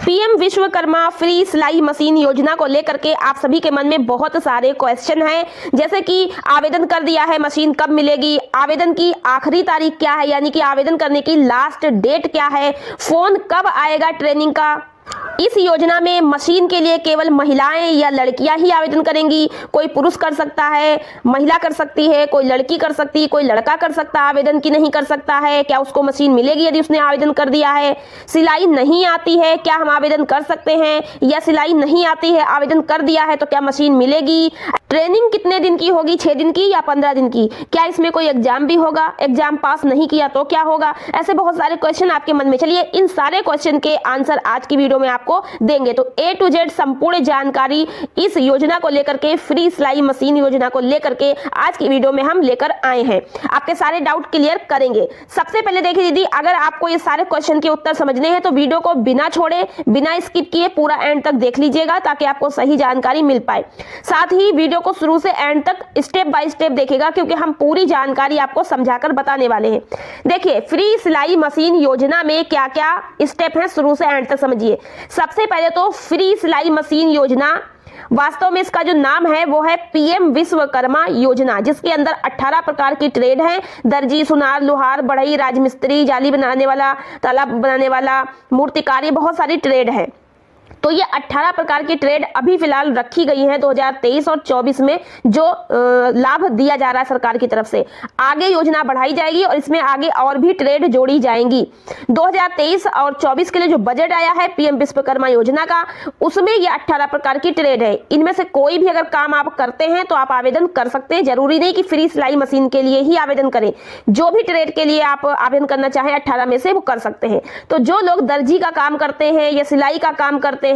PM Vishwakarma free सिलाई machine योजना को लेकर के आप सभी के मन में बहुत सारे क्वेश्चन हैं, जैसे कि आवेदन कर दिया है, मशीन कब मिलेगी, आवेदन की आखिरी तारीख क्या है, यानी कि आवेदन करने की लास्ट डेट क्या है, फोन कब आएगा ट्रेनिंग का, इस योजना में मशीन के लिए केवल महिलाएं या लड़कियां ही आवेदन करेंगी, कोई पुरुष कर सकता है, महिला कर सकती है, कोई लड़की कर सकती है, कोई लड़का कर सकता है, आवेदन की नहीं कर सकता है, क्या उसको मशीन मिलेगी यदि उसने आवेदन कर दिया है, सिलाई नहीं आती है क्या हम आवेदन कर सकते हैं, या सिलाई नहीं आती है आवेदन कर दिया है तो क्या मशीन मिलेगी, ट्रेनिंग कितने दिन की होगी, 6 दिन की या 15 दिन की, क्या इसमें कोई एग्जाम भी होगा, एग्जाम पास नहीं किया तो क्या होगा, ऐसे बहुत सारे क्वेश्चन आपके मन में। चलिए इन सारे क्वेश्चन के आंसर आज की वीडियो में आपको देंगे। तो A to Z संपूर्ण जानकारी इस योजना को लेकर के, फ्री सिलाई मशीन योजना को लेकर के आज की वीडियो में हम लेकर आए हैं, आपके सारे डाउट क्लियर करेंगे। सबसे पहले देखिए दीदी, अगर आपको ये सारे क्वेश्चन के उत्तर समझने हैं तो वीडियो को बिना छोड़े, बिना स्किप किए पूरा एंड तक देख लीजिएगा ताकि आपको सही जानकारी मिल पाए। साथ ही वीडियो को शुरू से एंड तक स्टेप बाय स्टेप देखेगा क्योंकि हम पूरी जानकारी आपको समझाकर बताने वाले हैं। देखिए फ्री सिलाई मशीन योजना में क्या क्या स्टेप है, शुरू से एंड तक समझिए। सबसे पहले तो फ्री सिलाई मशीन योजना, वास्तव में इसका जो नाम है वो है पीएम विश्वकर्मा योजना, जिसके अंदर 18 प्रकार की ट्रेड हैं, दर्जी, सुनार, लोहार, बढ़ई, राजमिस्त्री, जाली बनाने वाला, तालाब बनाने वाला, मूर्तिकार, ये बहुत सारी ट्रेड है। तो ये 18 प्रकार की ट्रेड अभी फिलहाल रखी गई है 2023 और 24 में, जो लाभ दिया जा रहा है सरकार की तरफ से। आगे योजना बढ़ाई जाएगी और इसमें आगे और भी ट्रेड जोड़ी जाएंगी। 2023 और 24 के लिए जो बजट आया है पीएम विश्वकर्मा योजना का, उसमें ये 18 प्रकार की ट्रेड है। इनमें से कोई भी अगर काम आप करते हैं तो आप आवेदन कर सकते हैं, जरूरी नहीं कि फ्री सिलाई मशीन के लिए ही आवेदन करें, जो भी ट्रेड के लिए आप आवेदन करना चाहें 18 में से वो कर सकते हैं। तो जो लोग दर्जी का काम करते हैं या सिलाई का काम करते हैं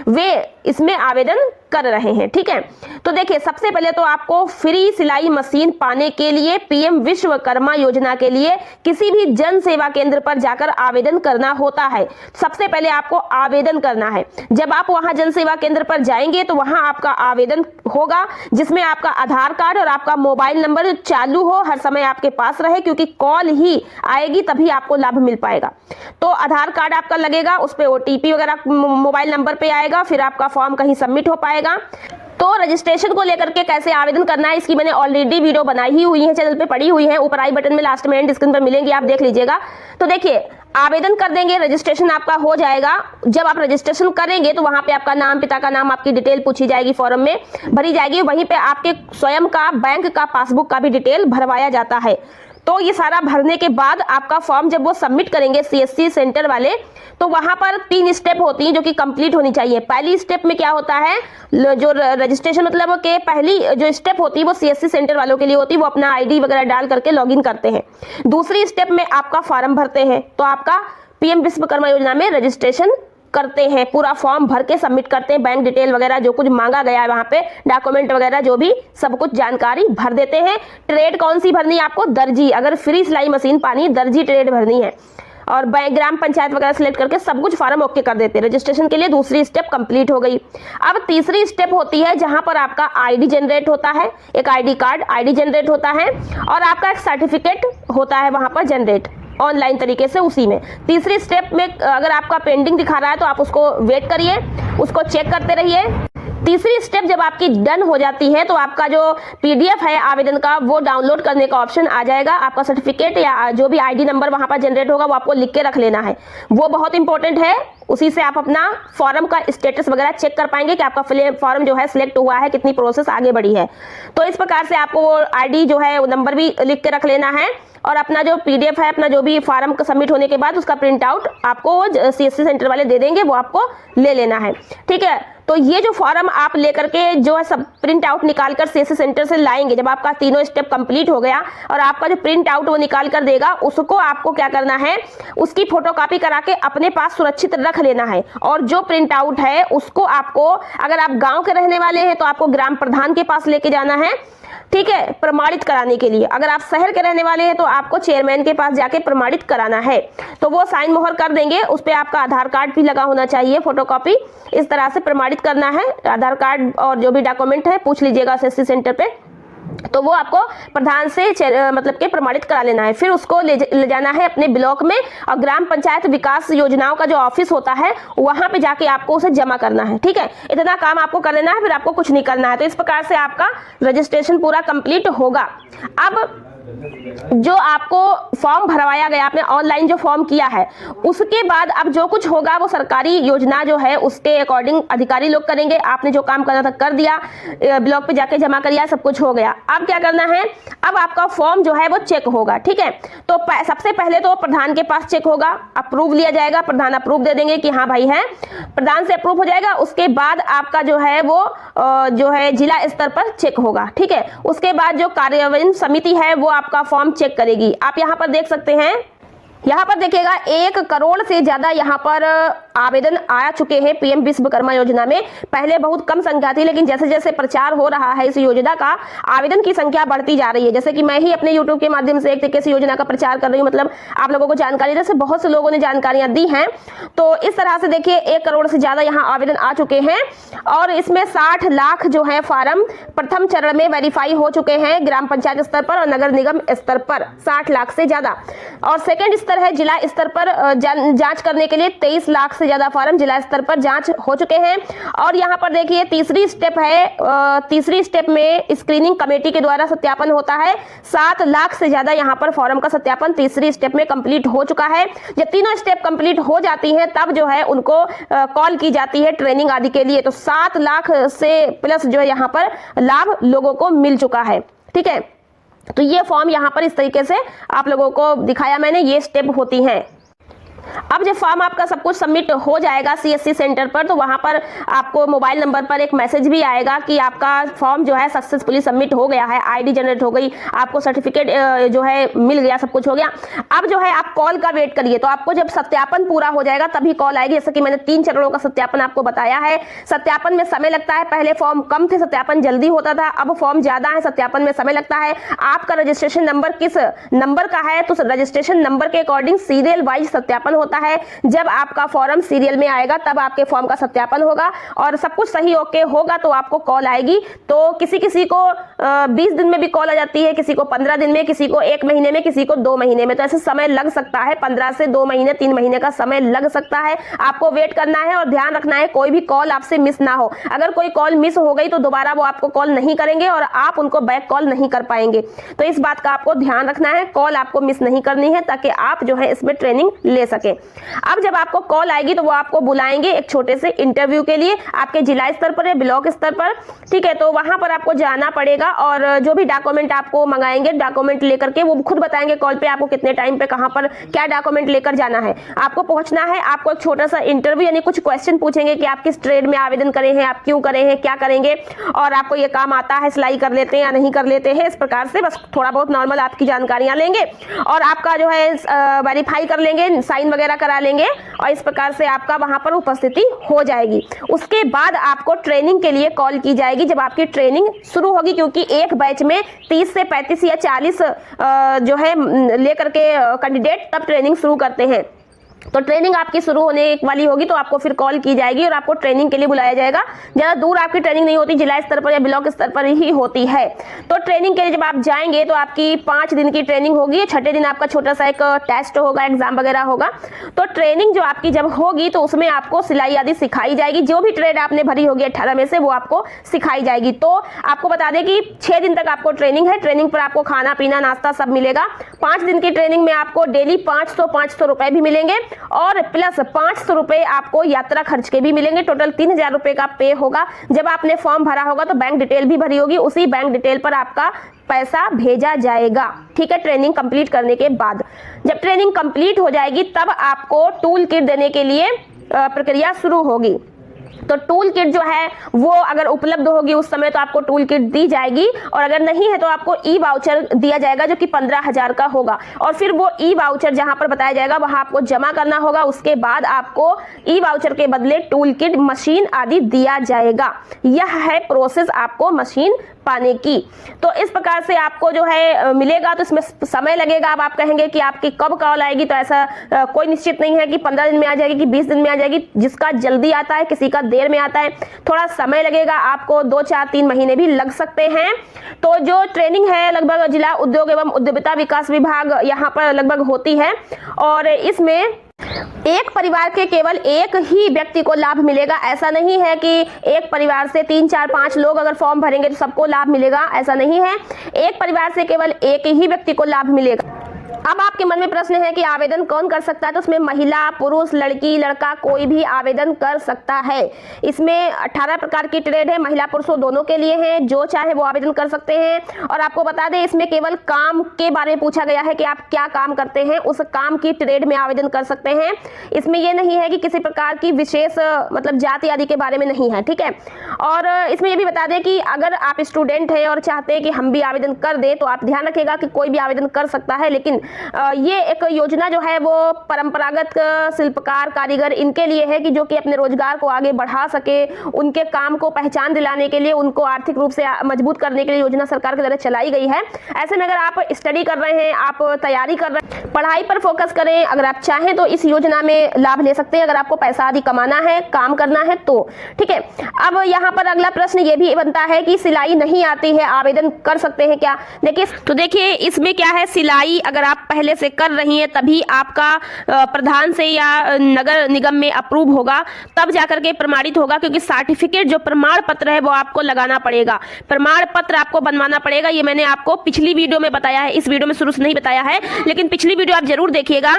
वे इसमें आवेदन कर रहे हैं, ठीक है। तो देखिए सबसे पहले तो आपको फ्री सिलाई मशीन पाने के लिए पीएम विश्वकर्मा योजना के लिए किसी भी जन सेवा केंद्र पर जाकर आवेदन करना होता है। सबसे पहले आपको आवेदन करना है। जब आप वहां जन सेवा केंद्र पर जाएंगे तो वहां आपका आवेदन होगा, जिसमें आपका आधार कार्ड और आपका मोबाइल नंबर चालू हो, हर समय आपके पास रहे, क्योंकि कॉल ही आएगी तभी आपको लाभ मिल पाएगा। तो आधार कार्ड आपका लगेगा, उस पर OTP वगैरह मोबाइल नंबर पे आएगा, फिर आपका फॉर्म कहीं सबमिट हो पाएगा। तो रजिस्ट्रेशन को लेकर के कैसे आवेदन करना है इसकी मैंने ऑलरेडी वीडियो बनाई ही हुई है, चैनल पे पड़ी हुई है, ऊपर आई बटन में लास्ट में एंड स्क्रीन पर मिलेंगी, आप देख लीजिएगा। तो देखिए आवेदन कर देंगे, रजिस्ट्रेशन आपका हो जाएगा। जब आप रजिस्ट्रेशन करेंगे तो वहां पे आपका नाम, पिता का नाम, आपकी डिटेल पूछी जाएगी, फॉर्म में भरी जाएगी, वहीं पे आपके स्वयं का बैंक का पासबुक का भी डिटेल भरवाया जाता है। तो ये सारा भरने के बाद आपका फॉर्म जब वो सबमिट करेंगे CSC सेंटर वाले, तो वहां पर 3 स्टेप होती हैं जो कि कंप्लीट होनी चाहिए। पहली स्टेप में क्या होता है, जो रजिस्ट्रेशन मतलब के पहली जो स्टेप होती है वो CSC सेंटर वालों के लिए होती है, वो अपना ID वगैरह डाल करके लॉगिन करते हैं। दूसरी स्टेप में आपका फॉर्म भरते हैं, तो आपका पीएम विश्वकर्मा योजना में रजिस्ट्रेशन करते हैं, पूरा फॉर्म भर के सबमिट करते हैं, बैंक डिटेल वगैरह जो कुछ मांगा गया है वहां पे, डॉक्यूमेंट वगैरह जो भी सब कुछ जानकारी भर देते हैं। ट्रेड कौन सी भरनी है आपको, दर्जी, अगर फ्री सिलाई मशीन पानी दर्जी ट्रेड भरनी है, और ग्राम पंचायत वगैरह सिलेक्ट करके सब कुछ फॉर्म ओके कर देते हैं। रजिस्ट्रेशन के लिए दूसरी स्टेप कंप्लीट हो गई। अब तीसरी स्टेप होती है जहां पर आपका ID जनरेट होता है, एक ID कार्ड ID जनरेट होता है, और आपका एक सर्टिफिकेट होता है वहां पर जनरेट ऑनलाइन तरीके से उसी में। तीसरी स्टेप में अगर आपका पेंडिंग दिखा रहा है तो आप उसको वेट करिए, उसको चेक करते रहिए। तीसरी स्टेप जब आपकी डन हो जाती है तो आपका जो PDF है आवेदन का वो डाउनलोड करने का ऑप्शन आ जाएगा। आपका सर्टिफिकेट या जो भी ID नंबर वहां पर जनरेट होगा वो आपको लिख के रख लेना है, वो बहुत इंपॉर्टेंट है। उसी से आप अपना फॉर्म का स्टेटस वगैरह चेक कर पाएंगे कि आपका फॉर्म जो है सिलेक्ट हुआ है, कितनी प्रोसेस आगे बढ़ी है। तो इस प्रकार से आपको वो ID जो है वो नंबर भी लिख के रख लेना है, और अपना जो PDF है, अपना जो भी फॉर्म सबमिट होने के बाद उसका प्रिंट आउट आपको CSC सेंटर वाले दे देंगे, वो आपको ले लेना है, ठीक है। तो ये जो फॉर्म आप लेकर के जो है सब प्रिंट आउट निकाल कर CSC सेंटर से लाएंगे, जब आपका तीनों स्टेप कंप्लीट हो गया और आपका जो प्रिंट आउट वो निकाल कर देगा, उसको आपको क्या करना है, उसकी फोटोकॉपी करा के अपने पास सुरक्षित रख लेना है। और जो प्रिंट आउट है उसको आपको, अगर आप गांव के रहने वाले हैं तो आपको ग्राम प्रधान के पास लेके जाना है, ठीक है, प्रमाणित कराने के लिए। अगर आप शहर के रहने वाले हैं तो आपको चेयरमैन के पास जाके प्रमाणित कराना है, तो वो साइन मोहर कर देंगे। उस पर आपका आधार कार्ड भी लगा होना चाहिए, फोटोकॉपी, इस तरह से प्रमाणित करना है। आधार कार्ड और जो भी डॉक्यूमेंट है पूछ लीजिएगा CSC सेंटर पे। तो वो आपको प्रधान से मतलब के प्रमाणित करा लेना है। फिर उसको ले जाना है अपने ब्लॉक में और ग्राम पंचायत विकास योजनाओं का जो ऑफिस होता है वहां पे जाके आपको उसे जमा करना है। ठीक है, इतना काम आपको कर लेना है, फिर आपको कुछ नहीं करना है। तो इस प्रकार से आपका रजिस्ट्रेशन पूरा कंप्लीट होगा। अब जो आपको फॉर्म भरवाया गया, आपने ऑनलाइन जो फॉर्म किया है, उसके बाद अब जो कुछ होगा वो सरकारी योजना जो है उसके अकॉर्डिंग अधिकारी लोग करेंगे। आपने जो काम करना था कर दिया, ब्लॉक पे जाके जमा कर दिया, सब कुछ हो गया। अब क्या करना है, अब आपका फॉर्म जो है वो चेक होगा। ठीक है, तो सबसे पहले तो प्रधान के पास चेक होगा, अप्रूव लिया जाएगा, प्रधान अप्रूव दे देंगे कि हाँ भाई है, प्रधान से अप्रूव हो जाएगा। उसके बाद आपका जो है वो जो है जिला स्तर पर चेक होगा। ठीक है, उसके बाद जो कार्यान्वयन समिति है वो आपका फॉर्म चेक करेगी। आप यहां पर देख सकते हैं, यहाँ पर देखिएगा 1 करोड़ से ज्यादा यहाँ पर आवेदन आ चुके हैं पीएम विश्वकर्मा योजना में। पहले बहुत कम संख्या थी, लेकिन जैसे जैसे प्रचार हो रहा है इस योजना का, आवेदन की संख्या बढ़ती जा रही है। जैसे कि मैं ही अपने यूट्यूब के माध्यम से एक तरीके से योजना का प्रचार कर रही हूँ, मतलब आप लोगों को जानकारी, जैसे बहुत से लोगों ने जानकारियां दी हैं। तो इस तरह से देखिए 1 करोड़ से ज्यादा यहाँ आवेदन आ चुके हैं और इसमें 60 लाख जो है फार्म प्रथम चरण में वेरीफाई हो चुके हैं ग्राम पंचायत स्तर पर और नगर निगम स्तर पर, 60 लाख से ज्यादा। और सेकेंड स्तर है जिला स्तर पर जांच करने के लिए 23 लाख से ज्यादा फॉर्म जिला स्तर पर जांच हो चुके हैं। और यहाँ पर देखिए तीसरी स्टेप है, तीसरी स्टेप में स्क्रीनिंग कमेटी के द्वारा सत्यापन होता है। 7 लाख से ज्यादा यहाँ पर फॉर्म का सत्यापन तीसरी स्टेप में कंप्लीट हो चुका है। जब तीनों स्टेप कंप्लीट हो जाती हैं तब जो है उनको कॉल की जाती है ट्रेनिंग आदि के लिए। तो 7 लाख से प्लस जो है यहाँ पर लाभ लोगों को मिल चुका है। ठीक है, तो ये फॉर्म यहाँ पर इस तरीके से आप लोगों को दिखाया मैंने, ये स्टेप होती हैं। अब जब फॉर्म आपका सब कुछ सबमिट हो जाएगा सीएससी सेंटर पर, तो वहां पर आपको मोबाइल नंबर पर एक मैसेज भी आएगा कि आपका फॉर्म जो है सक्सेसफुली सबमिट हो गया है, आईडी जनरेट हो गई, आपको सर्टिफिकेट जो है मिल गया, सब कुछ हो गया। अब जो है आप कॉल का वेट करिए। तो आपको जब सत्यापन पूरा हो जाएगा तभी कॉल आएगी। जैसे कि मैंने 3 चरणों का सत्यापन आपको बताया है। सत्यापन में समय लगता है, पहले फॉर्म कम थे, सत्यापन जल्दी होता था, अब फॉर्म ज्यादा है, सत्यापन में समय लगता है। आपका रजिस्ट्रेशन नंबर किस नंबर का है, तो रजिस्ट्रेशन नंबर के अकॉर्डिंग सीरियल वाइज सत्यापन होता है। जब आपका फॉर्म सीरियल में आएगा तब आपके फॉर्म का सत्यापन होगा और सब कुछ सही ओके होगा तो आपको कॉल आएगी। तो किसी किसी को 20 दिन में भी कॉल आ जाती है, किसी को 15 दिन में, किसी को 1 महीने में, किसी को 2 महीने में। तो ऐसे समय लग सकता है, 15 से 2 महीने 3 महीने का समय लग सकता है। आपको वेट करना है और ध्यान रखना है कोई भी कॉल आपसे मिस ना हो। अगर कोई कॉल मिस हो गई तो दोबारा वो आपको कॉल नहीं करेंगे और आप उनको बैक कॉल नहीं कर पाएंगे। तो इस बात का आपको ध्यान रखना है, कॉल आपको मिस नहीं करनी है ताकि आप जो है इसमें ट्रेनिंग ले सके। अब जब आपको कॉल आएगी तो वो आपको बुलाएंगे एक छोटे से इंटरव्यू के लिए, आपके जिला स्तर पर या ब्लॉक स्तर पर। ठीक है, तो वहां पर आपको जाना पड़ेगा और जो भी डॉक्यूमेंट आपको मंगाएंगे, डॉक्यूमेंट लेकर के वो खुद बताएंगे कॉल पे आपको कितने टाइम पे कहां पर क्या डॉक्यूमेंट लेकर जाना है। आपको पहुंचना है, आपको एक छोटा सा इंटरव्यू यानी कुछ क्वेश्चन पूछेंगे कि आप किस ट्रेड में आवेदन करे हैं, आप क्यों करे हैं, क्या करेंगे और आपको ये काम आता है, सिलाई कर लेते हैं या नहीं कर लेते हैं। इस प्रकार से बस थोड़ा बहुत नॉर्मल आपकी जानकारियां लेंगे और आपका जो है वेरीफाई कर लेंगे, साइन वगैरह करा लेंगे और इस प्रकार से आपका वहां पर उपस्थिति हो जाएगी। उसके बाद आपको ट्रेनिंग के लिए कॉल की जाएगी जब आपकी ट्रेनिंग शुरू होगी, क्योंकि एक बैच में 30 से 35 या 40 जो है लेकर के कैंडिडेट तब ट्रेनिंग शुरू करते हैं। तो ट्रेनिंग आपकी शुरू होने वाली होगी तो आपको फिर कॉल की जाएगी और आपको ट्रेनिंग के लिए बुलाया जाएगा। ज़्यादा दूर आपकी ट्रेनिंग नहीं होती, जिला स्तर पर या ब्लॉक स्तर पर ही होती है। तो ट्रेनिंग के लिए जब आप जाएंगे तो आपकी 5 दिन की ट्रेनिंग होगी। 6ठे दिन आपका छोटा सा एक टेस्ट होगा, एग्जाम वगैरह होगा। तो ट्रेनिंग जो आपकी जब होगी तो उसमें आपको सिलाई आदि सिखाई जाएगी। जो भी ट्रेड आपने भरी होगी 18 में से वो आपको सिखाई जाएगी। तो आपको बता दें कि 6 दिन तक आपको ट्रेनिंग है। ट्रेनिंग पर आपको खाना पीना नाश्ता सब मिलेगा। 5 दिन की ट्रेनिंग में आपको डेली 500 रुपए भी मिलेंगे और प्लस 500 रुपए आपको यात्रा खर्च के भी मिलेंगे। टोटल 3000 रुपए का पे होगा। जब आपने फॉर्म भरा होगा तो बैंक डिटेल भी भरी होगी, उसी बैंक डिटेल पर आपका पैसा भेजा जाएगा। ठीक है, ट्रेनिंग कंप्लीट करने के बाद जब ट्रेनिंग कंप्लीट हो जाएगी तब आपको टूल किट देने के लिए प्रक्रिया शुरू होगी। तो टूल किट जो है वो अगर उपलब्ध होगी उस समय तो आपको टूल किट दी जाएगी और अगर नहीं है तो आपको ई वाउचर दिया जाएगा जो कि 15,000 का होगा और फिर वो ई वाउचर जहां पर बताया जाएगा वहां आपको जमा करना होगा। उसके बाद आपको ई वाउचर के बदले टूल किट, मशीन आदि दिया जाएगा। यह है प्रोसेस आपको मशीन पाने की। तो इस प्रकार से आपको जो है मिलेगा, तो इसमें समय लगेगा। अब आप कहेंगे कि आपकी कब कॉल आएगी, तो ऐसा कोई निश्चित नहीं है कि 15 दिन में आ जाएगी कि 20 दिन में आ जाएगी। जिसका जल्दी आता है, किसी का देर में आता है, थोड़ा समय लगेगा, आपको 2, 4, 3 महीने भी लग सकते हैं। तो जो ट्रेनिंग है लगभग जिला उद्योग एवं उद्यमिता विकास विभाग यहाँ पर लगभग होती है, और इसमें एक परिवार के केवल एक ही व्यक्ति को लाभ मिलेगा। ऐसा नहीं है कि एक परिवार से 3, 4, 5 लोग अगर फॉर्म भरेंगे तो सबको लाभ मिलेगा, ऐसा नहीं है। एक परिवार से केवल एक ही व्यक्ति को लाभ मिलेगा। अब आपके मन में प्रश्न है कि आवेदन कौन कर सकता है, तो उसमें महिला, पुरुष, लड़की, लड़का कोई भी आवेदन कर सकता है। इसमें 18 प्रकार की ट्रेड है, महिला पुरुषों दोनों के लिए है, जो चाहे वो आवेदन कर सकते हैं। और आपको बता दें, इसमें केवल काम के बारे में पूछा गया है कि आप क्या काम करते हैं, उस काम की ट्रेड में आवेदन कर सकते हैं। इसमें यह नहीं है कि किसी प्रकार की विशेष मतलब जाति आदि के बारे में नहीं है, ठीक है। और इसमें यह भी बता दें कि अगर आप स्टूडेंट हैं और चाहते हैं कि हम भी आवेदन कर दें, तो आप ध्यान रखिएगा कि कोई भी आवेदन कर सकता है, लेकिन ये एक योजना जो है वो परंपरागत शिल्पकार, कारीगर इनके लिए है कि जो कि अपने रोजगार को आगे बढ़ा सके, उनके काम को पहचान दिलाने के लिए, उनको आर्थिक रूप से मजबूत करने के लिए योजना सरकार के द्वारा चलाई गई है। ऐसे में अगर आप स्टडी कर रहे हैं, आप तैयारी कर रहे हैं, पढ़ाई पर फोकस करें, अगर आप चाहें तो इस योजना में लाभ ले सकते हैं, अगर आपको पैसा आदि कमाना है, काम करना है तो, ठीक है। अब यहाँ पर अगला प्रश्न ये भी बनता है कि सिलाई नहीं आती है, आवेदन कर सकते हैं क्या? देखिए इसमें क्या है, सिलाई अगर आप पहले से कर रही हैं तभी आपका प्रधान से या नगर निगम में अप्रूव होगा, तब जाकर के प्रमाणित होगा, क्योंकि सर्टिफिकेट जो प्रमाण पत्र है वो आपको लगाना पड़ेगा, प्रमाण पत्र आपको बनवाना पड़ेगा। ये मैंने आपको पिछली वीडियो में बताया है, इस वीडियो में शुरू से नहीं बताया है, लेकिन पिछली वीडियो आप जरूर देखिएगा।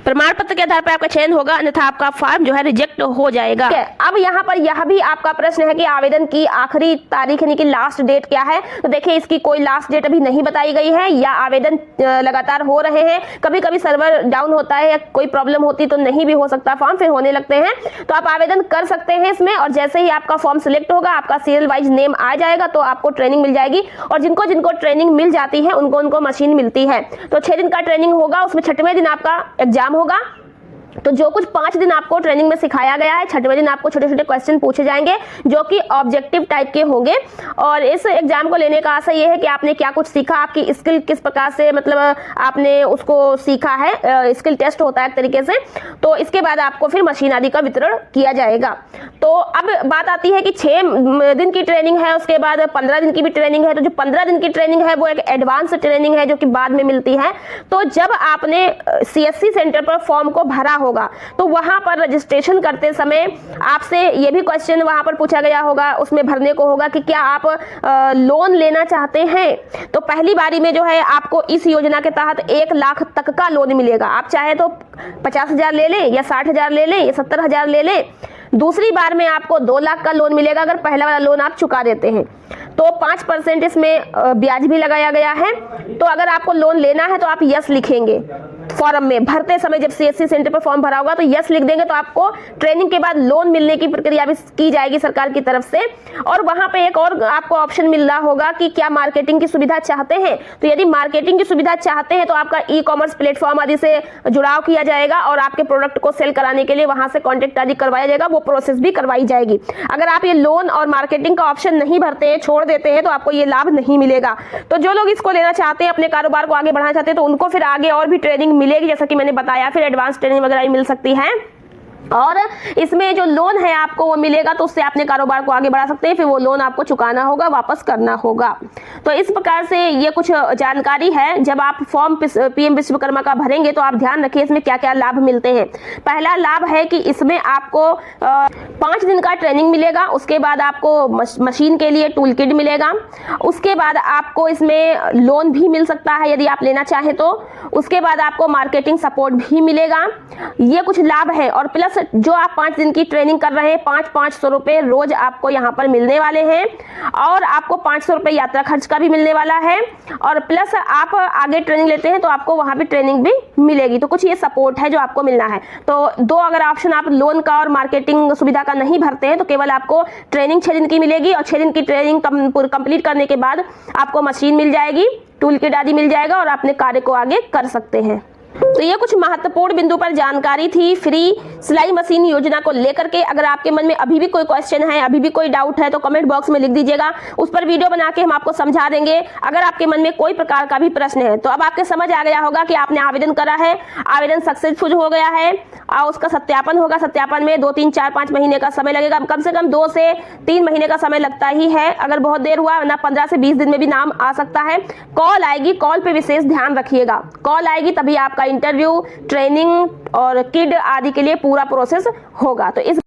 प्रमाण पत्र के आधार पर आपका चयन होगा, अन्यथा आपका फॉर्म जो है रिजेक्ट हो जाएगा। अब यहाँ पर यह भी आपका प्रश्न है कि आवेदन की आखिरी तारीख यानी कि लास्ट डेट क्या है? तो देखिए इसकी कोई लास्ट डेट अभी नहीं बताई गई है, या आवेदन लगातार हो रहे हैं। कभी कभी सर्वर डाउन होता है या कोई प्रॉब्लम होती तो नहीं भी हो सकता फॉर्म, फिर होने लगते हैं। तो आप आवेदन कर सकते हैं इसमें, और जैसे ही आपका फॉर्म सिलेक्ट होगा, आपका सीरियल वाइज नेम आ जाएगा, तो आपको ट्रेनिंग मिल जाएगी। और जिनको जिनको ट्रेनिंग मिल जाती है उनको मशीन मिलती है। तो 6 दिन का ट्रेनिंग होगा, उसमें 6वें दिन आपका एग्जाम होगा। तो जो कुछ 5 दिन आपको ट्रेनिंग में सिखाया गया है, 6वें दिन आपको छोटे छोटे क्वेश्चन पूछे जाएंगे जो कि ऑब्जेक्टिव टाइप के होंगे। और इस एग्जाम को लेने का आशय ये है कि आपने क्या कुछ सीखा, आपकी स्किल किस प्रकार से मतलब आपने उसको सीखा है, स्किल टेस्ट होता है एक तरीके से। तो इसके बाद आपको फिर मशीन आदि का वितरण किया जाएगा। तो अब बात आती है कि 6 दिन की ट्रेनिंग है, उसके बाद 15 दिन की भी ट्रेनिंग है। तो जो 15 दिन की ट्रेनिंग है वो एक एडवांस ट्रेनिंग है जो कि बाद में मिलती है। तो जब आपने CSC सेंटर पर फॉर्म को भरा होगा, तो वहां पर रजिस्ट्रेशन करते समय आपसे ये भी क्वेश्चन वहां पर पूछा गया होगा, उसमें भरने को होगा कि क्या आप लोन लेना चाहते हैं। तो पहली बारी में जो है आपको इस योजना के तहत 1 लाख तक का लोन मिलेगा। आप चाहे तो 50,000 ले लें, या 60,000 ले लें, या 70,000 ले लें। दूसरी बार में आपको 2 लाख का लोन मिलेगा अगर पहला वाला लोन आप चुका देते हैं। तो 5% इसमें ब्याज भी लगाया गया है। तो अगर आपको लोन लेना है तो आप यस लिखेंगे फॉर्म में भरते समय, जब CSC सेंटर पर फॉर्म भरा होगा तो यस लिख देंगे, तो आपको ट्रेनिंग के बाद लोन मिलने की प्रक्रिया भी की जाएगी सरकार की तरफ से। और वहां पे एक और आपको ऑप्शन मिल रहा होगा कि क्या मार्केटिंग की सुविधा चाहते हैं। तो यदि मार्केटिंग की सुविधा चाहते हैं तो आपका ई-कॉमर्स प्लेटफॉर्म आदि से जुड़ाव किया जाएगा और आपके प्रोडक्ट को सेल कराने के लिए वहां से कॉन्टेक्ट आदि करवाया जाएगा, वो प्रोसेस भी करवाई जाएगी। अगर आप ये लोन और मार्केटिंग का ऑप्शन नहीं भरते हैं, छोड़ देते हैं, तो आपको ये लाभ नहीं मिलेगा। तो जो लोग इसको लेना चाहते हैं, अपने कारोबार को आगे बढ़ाना चाहते हैं, तो उनको फिर आगे और भी ट्रेनिंग मिलेगी, जैसा कि मैंने बताया, फिर एडवांस ट्रेनिंग वगैरह मिल सकती है। और इसमें जो लोन है आपको वो मिलेगा, तो उससे अपने कारोबार को आगे बढ़ा सकते हैं। फिर वो लोन आपको चुकाना होगा, वापस करना होगा। तो इस प्रकार से ये कुछ जानकारी है। जब आप फॉर्म PM विश्वकर्मा का भरेंगे तो आप ध्यान रखिए इसमें क्या क्या लाभ मिलते हैं। पहला लाभ है कि इसमें आपको 5 दिन का ट्रेनिंग मिलेगा। उसके बाद आपको मशीन के लिए टूल किट मिलेगा। उसके बाद आपको इसमें लोन भी मिल सकता है यदि आप लेना चाहें तो। उसके बाद आपको मार्केटिंग सपोर्ट भी मिलेगा। ये कुछ लाभ है। और प्लस जो आप 5 दिन की ट्रेनिंग कर रहे हैं, 500 रुपए रोज आपको यहाँ पर मिलने वाले हैं। और आपको 500 रुपए यात्रा खर्च का भी मिलने वाला है। और प्लस आप आगे ट्रेनिंग लेते हैं तो आपको वहां पे ट्रेनिंग भी मिलेगी। तो कुछ ये सपोर्ट है जो आपको मिलना है। तो 2 अगर ऑप्शन आप लोन का और मार्केटिंग सुविधा का नहीं भरते हैं तो केवल आपको ट्रेनिंग 6 दिन की मिलेगी। और 6 दिन की ट्रेनिंग कंप्लीट करने के बाद आपको मशीन मिल जाएगी, टूल किट आदि मिल जाएगा और अपने कार्य को आगे कर सकते हैं। तो ये कुछ महत्वपूर्ण बिंदु पर जानकारी थी फ्री सिलाई मशीन योजना को लेकर के। अगर आपके मन में अभी भी कोई क्वेश्चन है, अभी भी कोई डाउट है, तो कमेंट बॉक्स में लिख दीजिएगा, उस पर वीडियो बना के हम आपको समझा देंगे। अगर आपके मन में कोई प्रकार का भी प्रश्न है तो अब आपके समझ आ गया होगा कि आपने आवेदन करा है, आवेदन सक्सेसफुल हो गया है और उसका सत्यापन होगा। सत्यापन में 2, 3, 4, 5 महीने का समय लगेगा, कम से कम 2 से 3 महीने का समय लगता ही है। अगर बहुत देर हुआ ना 15 से 20 दिन में भी नाम आ सकता है। कॉल आएगी, कॉल पे विशेष ध्यान रखिएगा। कॉल आएगी तभी आपका इंटरव्यू, ट्रेनिंग और किड आदि के लिए पूरा प्रोसेस होगा। तो इस